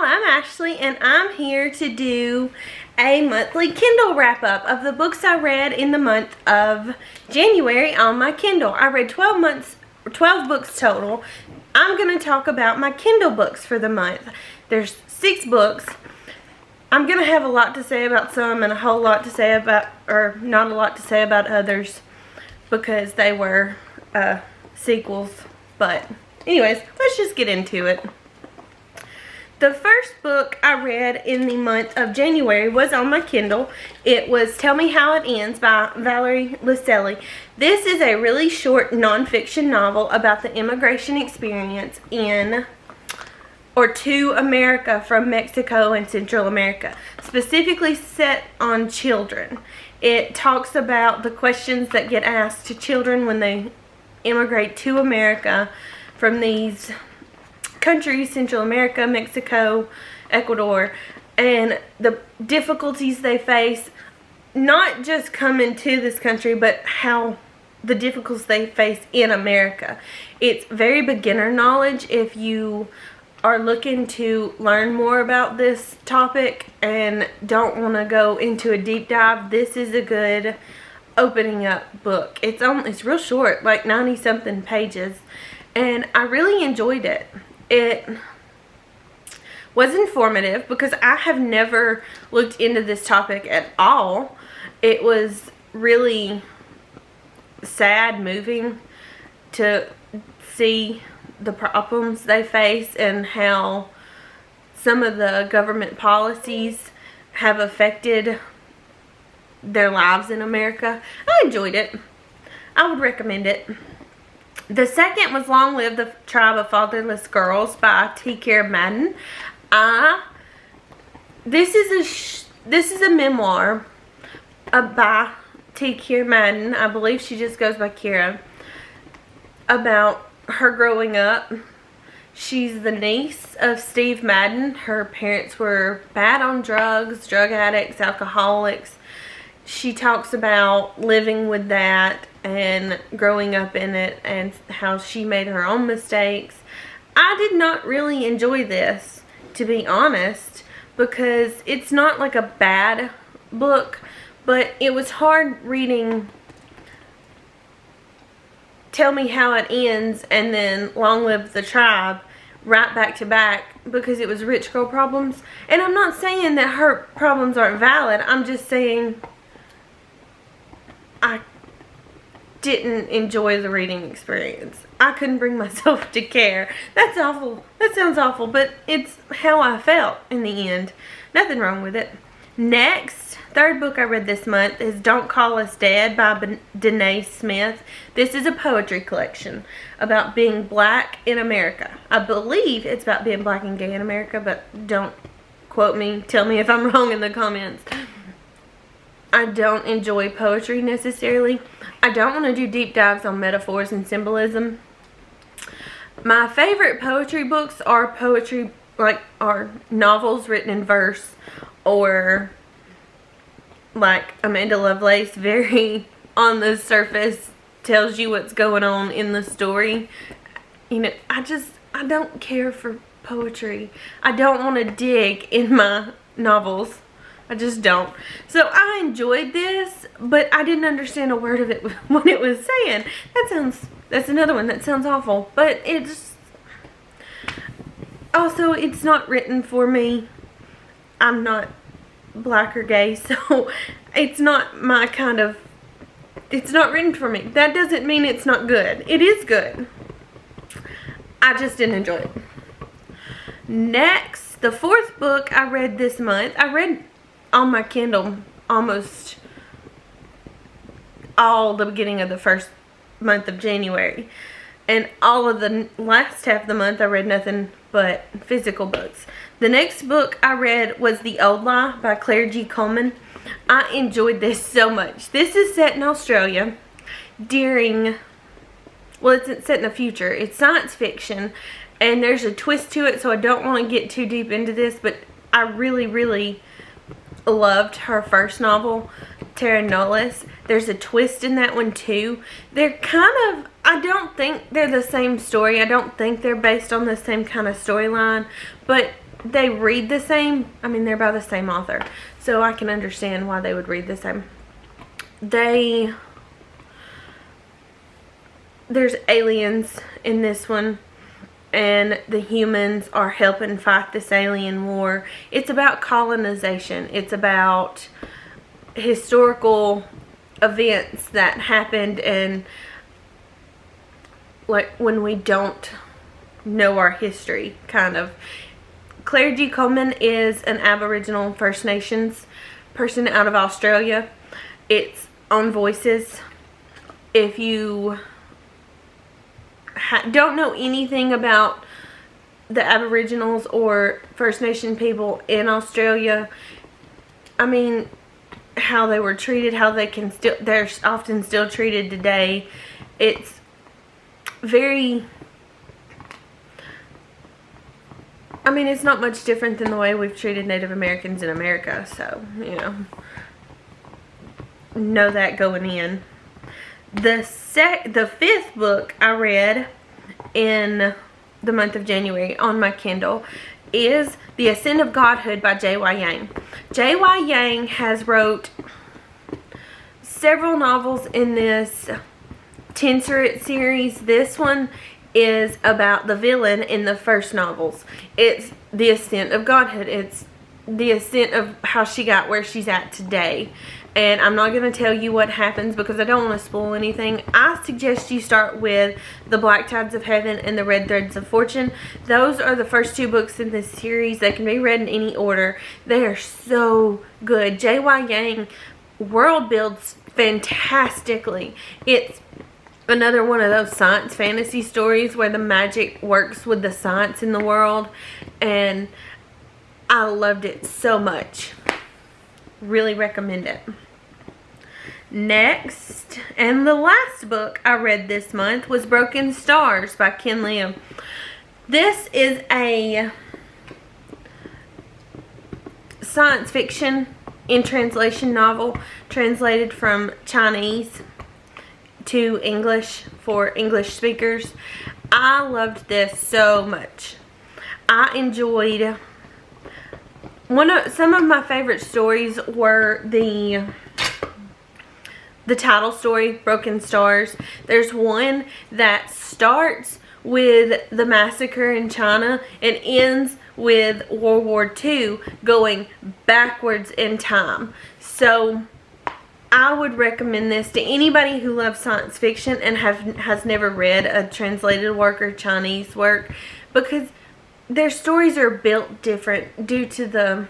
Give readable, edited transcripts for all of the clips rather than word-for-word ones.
I'm Ashley, and I'm here to do a monthly Kindle wrap-up of the books I read in the month of January on my Kindle. I read 12 books total. I'm going to talk about my Kindle books for the month. There's 6 books. I'm going to have a lot to say about some and a whole lot to say about, or not a lot to say about others because they were sequels. But anyways, let's just get into it. The first book I read in the month of January was on my Kindle. It was Tell Me How It Ends by Valerie Lucelli. This is a really short nonfiction novel about the immigration experience to America from Mexico and Central America, specifically set on children. It talks about the questions that get asked to children when they immigrate to America from these countries, Central America, Mexico, Ecuador, and the difficulties they face, not just coming to this country, but how the difficulties they face in America. It's very beginner knowledge if you are looking to learn more about this topic and don't want to go into a deep dive. This is a good opening up book. It's real short, like 90 something pages, and I really enjoyed it. It was informative because I have never looked into this topic at all. It was really sad, moving to see the problems they face and how some of the government policies have affected their lives in America. I enjoyed it. I would recommend it. The second was Long Live the Tribe of Fatherless Girls by T. Kira Madden. This is a memoir by T. Kira Madden. I believe she just goes by Kira. About her growing up. She's the niece of Steve Madden. Her parents were bad on drugs, drug addicts, alcoholics. She talks about living with that and growing up in it and how she made her own mistakes. I did not really enjoy this, to be honest, because it's not like a bad book, but it was hard reading Tell Me How It Ends and then Long Live the Tribe right back to back because it was rich girl problems. And I'm not saying that her problems aren't valid. I'm just saying I didn't enjoy the reading experience. I couldn't bring myself to care. That's awful. That sounds awful, but it's how I felt in the end. Nothing wrong with it. Next, third book I read this month is Don't Call Us Dead by Danae Smith. This is a poetry collection about being black in America. I believe it's about being black and gay in America, but don't quote me. Tell me if I'm wrong in the comments. I don't enjoy poetry necessarily. I don't want to do deep dives on metaphors and symbolism. My favorite poetry books are are novels written in verse, or like Amanda Lovelace, very on the surface, tells you what's going on in the story. You know, I don't care for poetry. I don't want to dig in my novels. I just don't. So I enjoyed this, but I didn't understand a word of it what it was saying. That's another one that sounds awful. But it's also, it's not written for me. I'm not black or gay, so it's not my kind of, it's not written for me. That doesn't mean it's not good. It is good. I just didn't enjoy it. Next, the fourth book I read this month, I read on my Kindle almost all the beginning of the first month of January, and all of the last half of the month I read nothing but physical books. The next book I read was The Old Lie by Claire G. Coleman. I enjoyed this so much. This is set in Australia during, well, it's set in the future. It's science fiction, and there's a twist to it, so I don't want to get too deep into this, but I really, really loved her first novel, Terra Nullius. There's a twist in that one too. They're kind of, I don't think they're the same story. I don't think they're based on the same kind of storyline, but they read the same. I mean, they're by the same author, so I can understand why they would read the same. There's aliens in this one, and the humans are helping fight this alien war. It's about colonization. It's about historical events that happened, and like when we don't know our history, kind of. Claire G. Coleman is an Aboriginal First Nations person out of Australia. It's on Voices. If you don't know anything about the Aboriginals or First Nation people in Australia, I mean, how they were treated, how they're often still treated today. It's very, I mean, it's not much different than the way we've treated Native Americans in America, so, you know that going in. The fifth book I read in the month of January on my Kindle is The Ascent of Godhood by J.Y. Yang. J.Y. Yang has wrote several novels in this Tenserate series. This one is about the villain in the first novels. It's The Ascent of Godhood. It's the ascent of how she got where she's at today. And I'm not going to tell you what happens because I don't want to spoil anything. I suggest you start with The Black Tides of Heaven and The Red Threads of Fortune. Those are the first two books in this series. They can be read in any order. They are so good. J.Y. Yang world builds fantastically. It's another one of those science fantasy stories where the magic works with the science in the world. And I loved it so much. Really recommend it. Next, and the last book I read this month was Broken Stars by Kindle. This is a science fiction in translation novel translated from Chinese to English for English speakers. I loved this so much. I enjoyed some of my favorite stories were the title story, Broken Stars. There's one that starts with the massacre in China and ends with World War II, going backwards in time. So I would recommend this to anybody who loves science fiction and has never read a translated work or Chinese work, because their stories are built different due to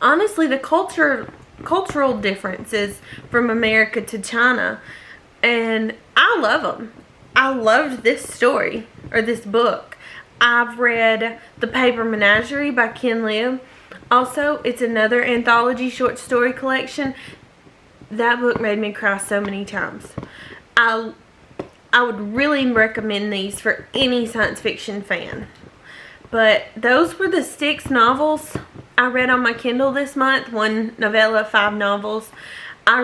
honestly the cultural differences from America to China, and I love them. I loved this story, or this book. I've read The Paper Menagerie by Ken Lim. Also, it's another anthology short story collection. That book made me cry so many times. I would really recommend these for any science fiction fan. But those were the 6 novels I read on my Kindle this month. 1 novella, 5 novels. I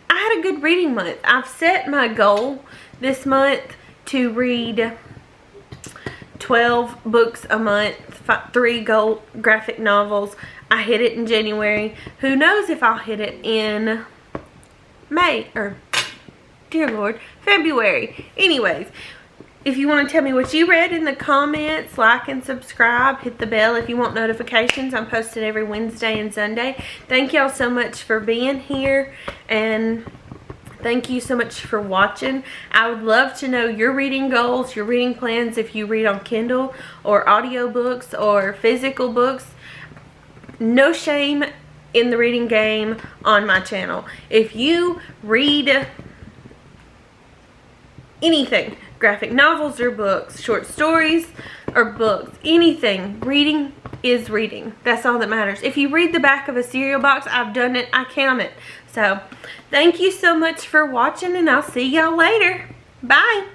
had a good reading month. I've set my goal this month to read 12 books a month, 3 graphic novels. I hit it in January. Who knows if I'll hit it in May, or dear Lord, February. Anyways, if you want to tell me what you read in the comments, like and subscribe. Hit the bell if you want notifications. I'm posted every Wednesday and Sunday. Thank y'all so much for being here, and thank you so much for watching. I would love to know your reading goals, your reading plans, if you read on Kindle or audiobooks or physical books. No shame in the reading game on my channel. If you read anything, graphic novels or books, short stories or books, anything, reading is reading. That's all that matters. If you read the back of a cereal box, I've done it. I count it. So, thank you so much for watching, and I'll see y'all later. Bye.